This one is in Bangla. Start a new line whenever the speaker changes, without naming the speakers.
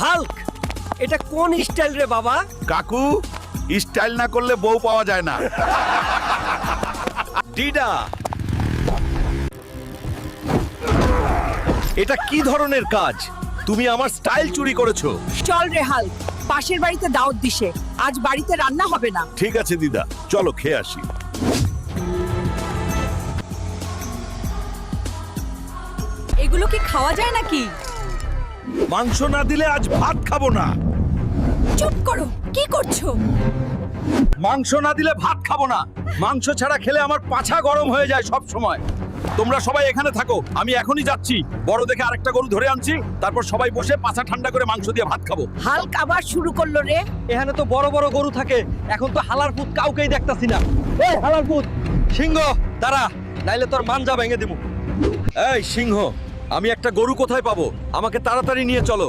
হাল্ক, এটা কোন স্টাইল রে বাবা?
কাকু, স্টাইল না করলে বউ পাওয়া যায় না।
ডিডা, এটা কি ধরনের কাজ? তুমি আমার স্টাইল চুরি করেছো।
চল রে হাল্ক, পাশের বাড়িতে দাওয়াত দিছে, আজ বাড়িতে রান্না হবে না।
ঠিক আছে দিদা, চলো খেয়ে আসি।
এগুলো কি খাওয়া যায় নাকি?
মাংস না দিলে আজ ভাত খাবো না।
চুপ করো, কি করছো?
মাংস না দিলে ভাত খাবো না। মাংস ছাড়া খেলে আমার পাছা গরম হয়ে যায় সব সময়। তোমরা সবাই এখানে থাকো, আমি এখনই যাচ্ছি। বড় দেখে আরেকটা গরু ধরে আনছি, তারপর সবাই বসে পাছা ঠান্ডা করে মাংস দিয়ে ভাত খাবো।
হাল্ক আবার শুরু করলো রে।
এখানে তো বড় বড় গরু থাকে, এখন তো হালার পুত কাউকেই দেখতাছি না। এই হালার পুত, সিংহ দাঁড়া, নাইলে তোর মাঞ্জা ভেঙে দেবো। এই সিংহ, আমি একটা গরু কোথায় পাবো? আমাকে তাড়াতাড়ি নিয়ে চলো।